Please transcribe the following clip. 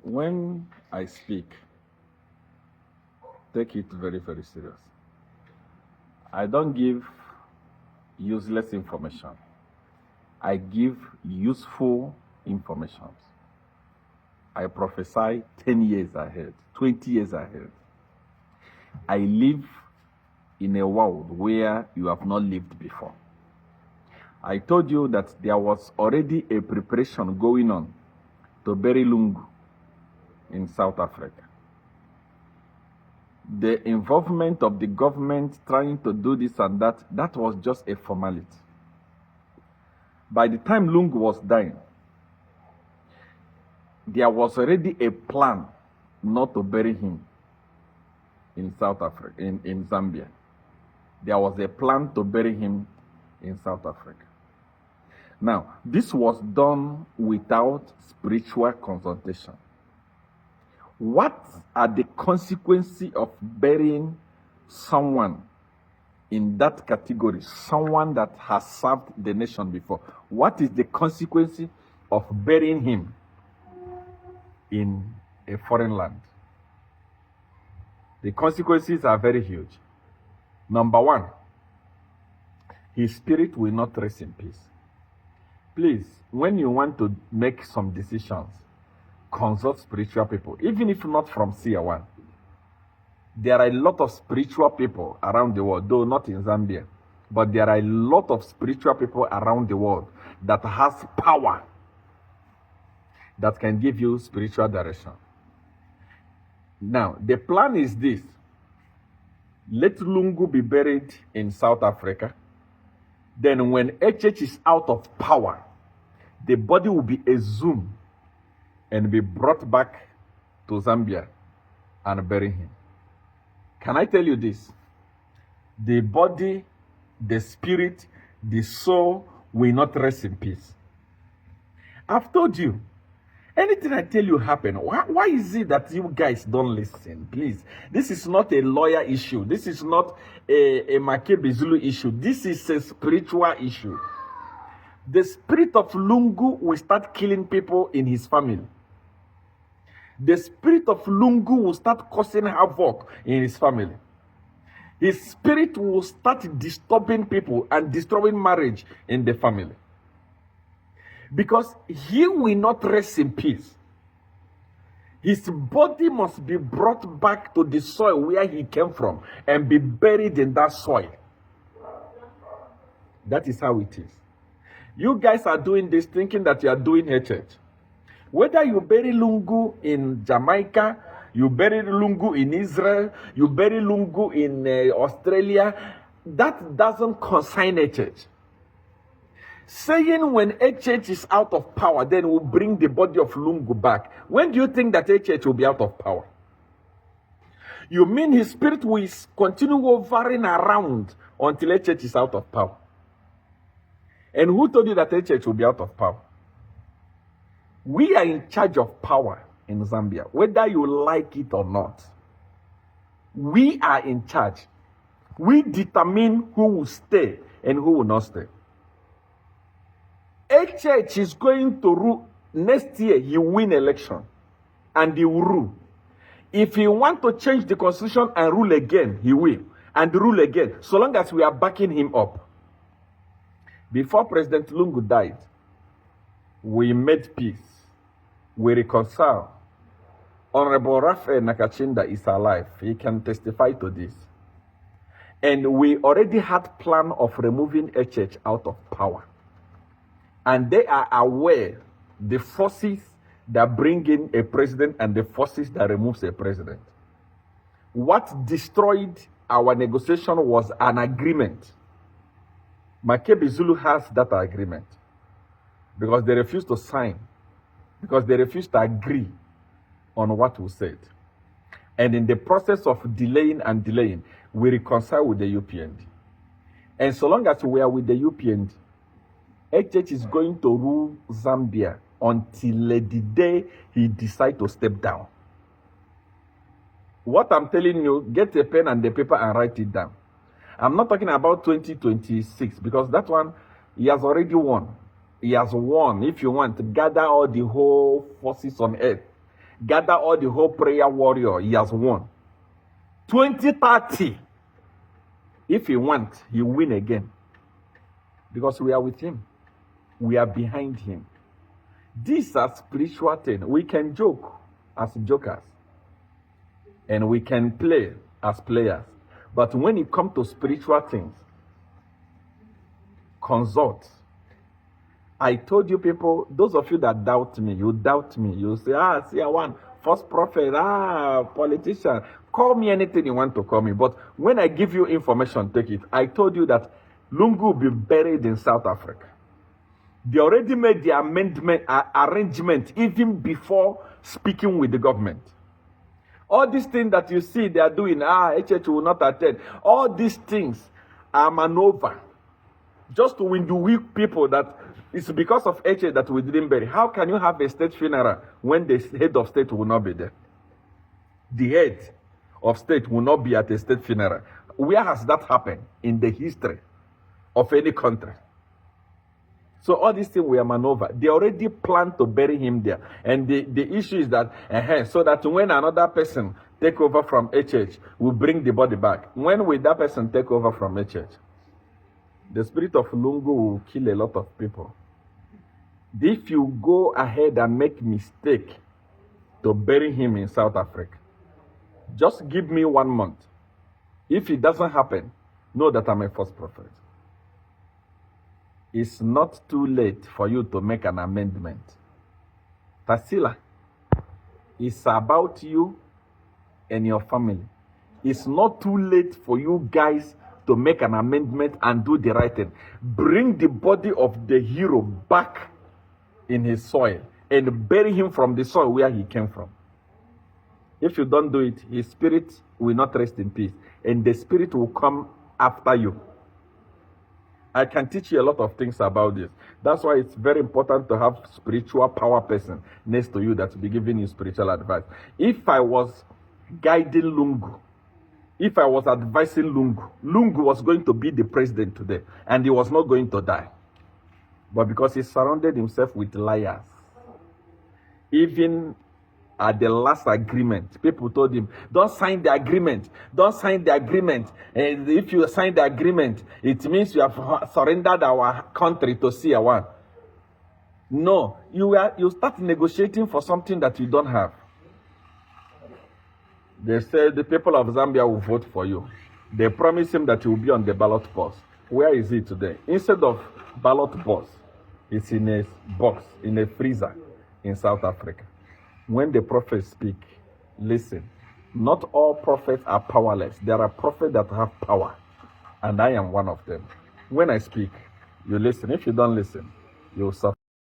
When I speak, take it very, very serious. I don't give useless information. I give useful information. I prophesy 10 years ahead, 20 years ahead. I live in a world where you have not lived before. I told you that there was already a preparation going on to bury Lungu in South Africa. The involvement of the government trying to do this and that was just a formality. By the time Lungu was dying, there was already a plan not to bury him in South Africa, in Zambia. There was a plan to bury him in South Africa. Now, this was done without spiritual consultation. What are the consequences of burying someone in that category, someone that has served the nation before? What is the consequence of burying him in a foreign land? The consequences are very huge. Number one, his spirit will not rest in peace. Please, when you want to make some decisions, consult spiritual people, even if not from seer1. There are a lot of spiritual people around the world, though not in Zambia, but there are a lot of spiritual people around the world that has power that can give you spiritual direction. Now, the plan is this. Let Lungu be buried in South Africa. Then when HH is out of power, the body will be exhumed and be brought back to Zambia and bury him. Can I tell you this? The body, the spirit, the soul will not rest in peace. I've told you, anything I tell you happen. Why is it that you guys don't listen? Please, this is not a lawyer issue. This is not a Makebi Zulu issue. This is a spiritual issue. The spirit of Lungu will start killing people in his family. The spirit of Lungu will start causing havoc in his family. His spirit will start disturbing people and destroying marriage in the family. Because he will not rest in peace. His body must be brought back to the soil where he came from and be buried in that soil. That is how it is. You guys are doing this thinking that you are doing HH. Whether you bury Lungu in Jamaica, you bury Lungu in Israel, you bury Lungu in Australia, that doesn't concern HH. Saying when HH is out of power, then we'll bring the body of Lungu back. When do you think that HH will be out of power? You mean his spirit will continue hovering around until HH is out of power? And who told you that HH will be out of power? We are in charge of power in Zambia, whether you like it or not. We are in charge. We determine who will stay and who will not stay. HH is going to rule. Next year, he will win election and he will rule. If he wants to change the constitution and rule again, he will. And rule again, so long as we are backing him up. Before President Lungu died, we made peace. We reconciled. Honorable Raphael Nakachinda is alive. He can testify to this. And we already had plan of removing HH out of power. And they are aware the forces that bring in a president and the forces that removes a president. What destroyed our negotiation was an agreement. Makebi Zulu has that agreement because they refused to sign, because they refused to agree on what we said. And in the process of delaying and delaying, we reconcile with the UPND. And so long as we are with the UPND, HH is going to rule Zambia until the day he decides to step down. What I'm telling you, get a pen and the paper and write it down. I'm not talking about 2026 because that one, he has already won. He has won. If you want to gather all the whole forces on earth gather all the whole prayer warrior, he has won. 2030, if he wants, he will win again. Because we are with him. We are behind him. These are spiritual things. We can joke as jokers. And we can play as players. But when it comes to spiritual things, consult. I told you people, those of you that doubt me, you doubt me. You say, seer1, false prophet, politician. Call me anything you want to call me. But when I give you information, take it. I told you that Lungu will be buried in South Africa. They already made the arrangement even before speaking with the government. All these things that you see they are doing, HH will not attend. All these things are maneuver. Just to win the weak people that it's because of HH that we didn't bury. How can you have a state funeral when the head of state will not be there? The head of state will not be at a state funeral. Where has that happened in the history of any country? So all these things were maneuver. They already planned to bury him there. And the issue is that, so that when another person take over from HH, will bring the body back. When will that person take over from HH? The spirit of Lungu will kill a lot of people. If you go ahead and make mistake to bury him in South Africa, just give me 1 month. If it doesn't happen, know that I'm a false prophet. It's not too late for you to make an amendment. Tasila, it's about you and your family. It's not too late for you guys to make an amendment and do the right thing. Bring the body of the hero back in his soil and bury him from the soil where he came from. If you don't do it, his spirit will not rest in peace, and the spirit will come after you. I can teach you a lot of things about this. That's why it's very important to have spiritual power person next to you that will be giving you spiritual advice. If I was guiding Lungu, if I was advising Lungu, Lungu was going to be the president today, and he was not going to die. But because he surrounded himself with liars, even at the last agreement, people told him, don't sign the agreement. Don't sign the agreement. And if you sign the agreement, it means you have surrendered our country to seer1. No, you start negotiating for something that you don't have. They said the people of Zambia will vote for you. They promised him that he will be on the ballot box. Where is he today? Instead of ballot box, it's in a box, in a freezer in South Africa. When the prophets speak, listen. Not all prophets are powerless. There are prophets that have power, and I am one of them. When I speak, you listen. If you don't listen, you'll suffer.